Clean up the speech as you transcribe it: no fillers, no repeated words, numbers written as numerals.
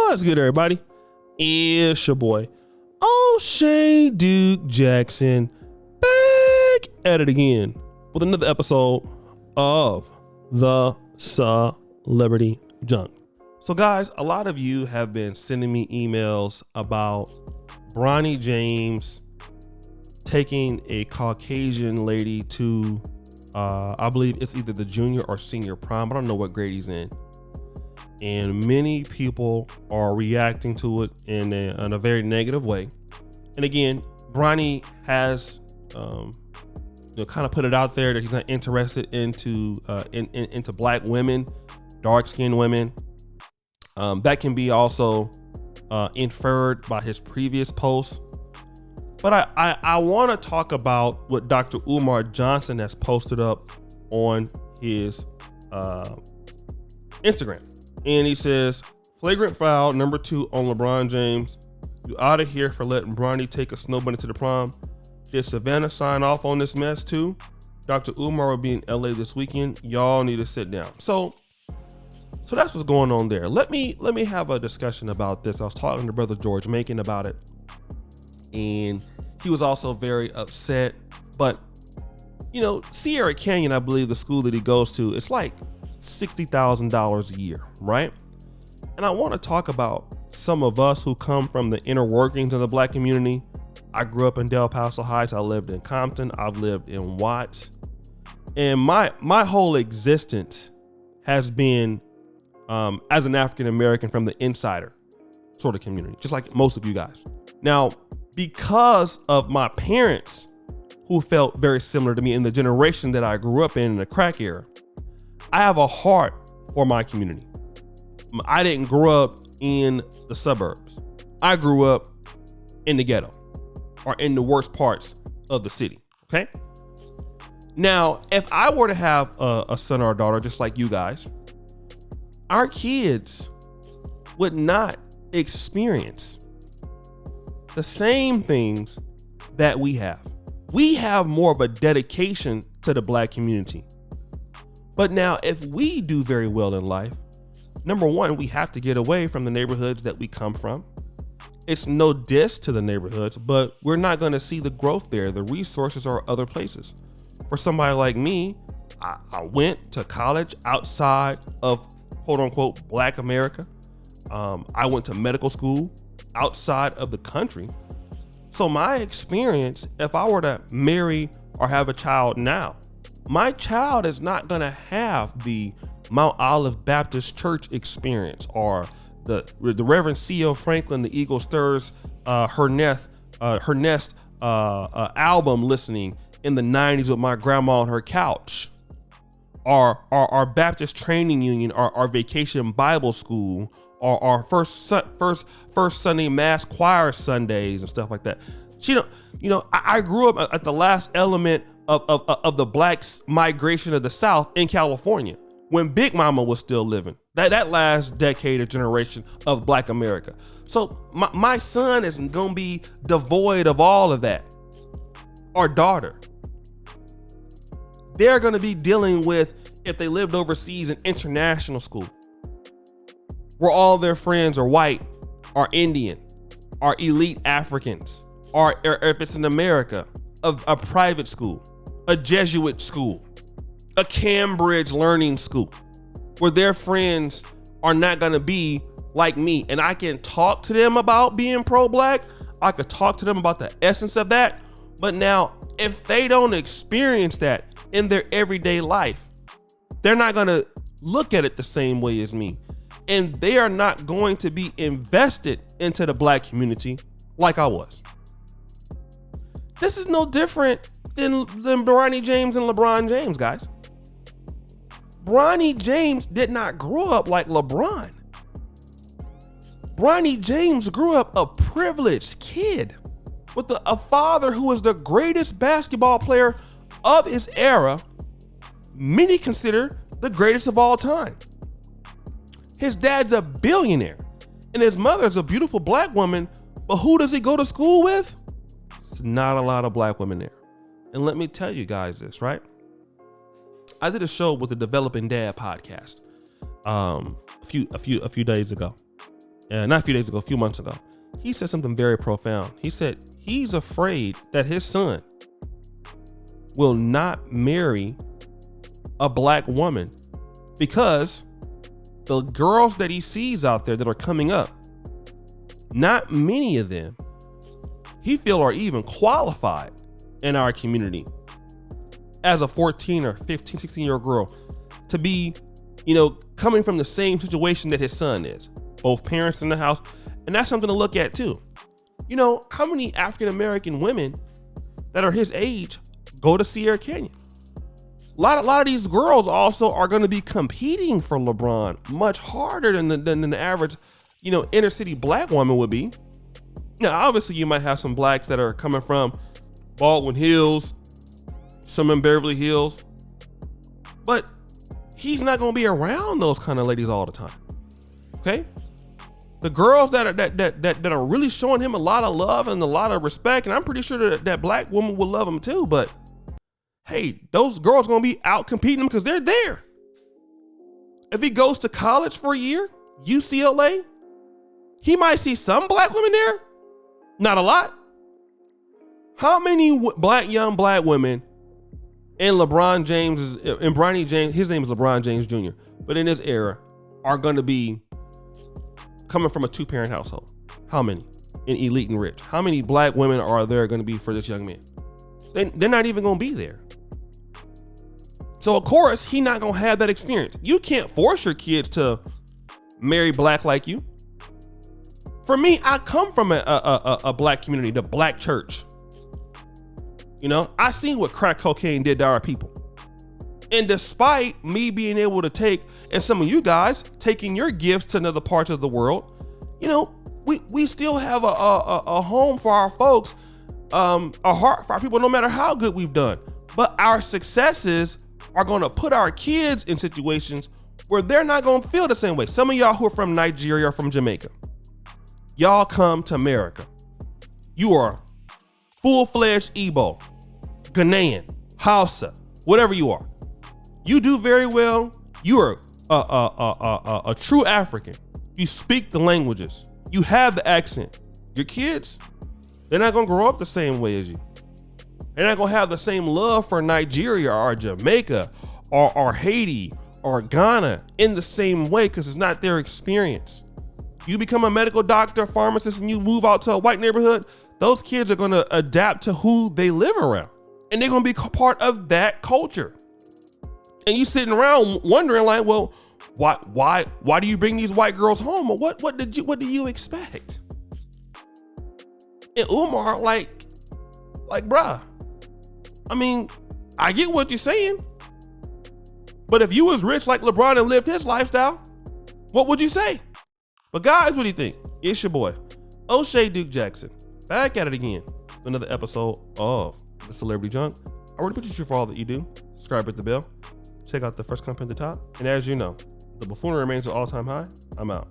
What's good, everybody? It's your boy, O'Shea Duke Jackson, back at it again with another episode of the Celebrity Junk. So guys, a lot of you have been sending me emails about Bronny James taking a Caucasian lady to, I believe it's either the junior or senior prom. I don't know what grade he's in. And many people are reacting to it in a very negative way. And again, Bronny has, kind of put it out there that he's not interested into black women, dark-skinned women. That can be also inferred by his previous posts. But I want to talk about what Dr. Umar Johnson has posted up on his Instagram. And he says, flagrant foul number 2 on LeBron James. You out of here for letting Bronny take a snow bunny to the prom. Did Savannah sign off on this mess too? Dr. Umar will be in LA this weekend. Y'all need to sit down. So that's what's going on there. Let me have a discussion about this. I was talking to Brother George Macon about it, and he was also very upset. But Sierra Canyon, I believe the school that he goes to, it's like $60,000 a year, right? And I want to talk about some of us who come from the inner workings of the black community. I grew up in Del Paso Heights. I lived in Compton. I've lived in Watts. And my whole existence has been as an African American from the insider sort of community, just like most of you guys. Now, because of my parents who felt very similar to me in the generation that I grew up in the crack era, I have a heart for my community. I didn't grow up in the suburbs. I grew up in the ghetto or in the worst parts of the city. Okay. Now, if I were to have a son or a daughter, just like you guys, our kids would not experience the same things that we have. We have more of a dedication to the black community. But now, if we do very well in life, number one, we have to get away from the neighborhoods that we come from. It's no diss to the neighborhoods, but we're not going to see the growth there. The resources are other places. For somebody like me, I went to college outside of quote unquote black America. I went to medical school outside of the country. So my experience, if I were to marry or have a child now, my child is not going to have the Mount Olive Baptist Church experience or the Reverend C.L. Franklin, the Eagle Stirs, her nest album listening in the 90s with my grandma on her couch, or our Baptist Training Union, or our Vacation Bible School, or our first Sunday Mass Choir Sundays and stuff like that. I grew up at the last element of the black migration of the South in California when Big Mama was still living. That last decade or generation of black America. So my son isn't gonna be devoid of all of that. Or daughter. They're gonna be dealing with, if they lived overseas, an international school where all their friends are white, are Indian, are elite Africans, or if it's in America, a private school, a Jesuit school, a Cambridge learning school, where their friends are not going to be like me. And I can talk to them about being pro-black. I could talk to them about the essence of that. But now, if they don't experience that in their everyday life, they're not going to look at it the same way as me. And they are not going to be invested into the black community like I was. This is no different than Bronny James and LeBron James, guys. Bronny James did not grow up like LeBron. Bronny James grew up a privileged kid with a father who was the greatest basketball player of his era. Many consider the greatest of all time. His dad's a billionaire and his mother's a beautiful black woman, but who does he go to school with? It's not a lot of black women there. And let me tell you guys this, right? I did a show with the Developing Dad podcast a few days ago. not a few days ago, a few months ago. He said something very profound. He said he's afraid that his son will not marry a black woman because the girls that he sees out there that are coming up, not many of them he feel are even qualified in our community as a 14 or 15, 16-year-old girl to be, coming from the same situation that his son is. Both parents in the house. And that's something to look at too. How many African-American women that are his age go to Sierra Canyon? A lot of these girls also are going to be competing for LeBron much harder than the average, inner city black woman would be. Now, obviously, you might have some blacks that are coming from Baldwin Hills, some in Beverly Hills, but he's not going to be around those kind of ladies all the time. Okay, the girls that are really showing him a lot of love and a lot of respect, and I'm pretty sure that black woman will love him too. But hey, those girls going to be out competing him because they're there. If he goes to college for a year, UCLA, he might see some black women there. Not a lot. How many young black women in LeBron James and Bronny James, his name is LeBron James Jr., but in this era are going to be coming from a 2-parent household? How many in elite and rich? How many black women are there going to be for this young man? They're not even going to be there. So of course, he's not going to have that experience. You can't force your kids to marry black like you. For me, I come from a black community, the black church. I seen what crack cocaine did to our people. And despite me being able to take, and some of you guys taking your gifts to other parts of the world, we still have a home for our folks, a heart for our people, no matter how good we've done. But our successes are going to put our kids in situations where they're not going to feel the same way. Some of y'all who are from Nigeria or from Jamaica, y'all come to America. You are full-fledged Igbo, Ghanaian, Hausa, whatever you are. You do very well. You are a true African. You speak the languages. You have the accent. Your kids, they're not going to grow up the same way as you. They're not going to have the same love for Nigeria or Jamaica or Haiti or Ghana in the same way because it's not their experience. You become a medical doctor, pharmacist, and you move out to a white neighborhood, those kids are going to adapt to who they live around. And they're going to be part of that culture. And you sitting around wondering like, well, why do you bring these white girls home? Or what do you expect? And Umar, like, bruh, I mean, I get what you're saying. But if you was rich like LeBron and lived his lifestyle, what would you say? But guys, what do you think? It's your boy, O'Shea Duke Jackson, back at it again. Another episode of The Celebrity Junk. I really appreciate you for all that you do. Subscribe, hit the bell. Check out the first comment at the top. And as you know, the buffoonery remains at all-time high. I'm out.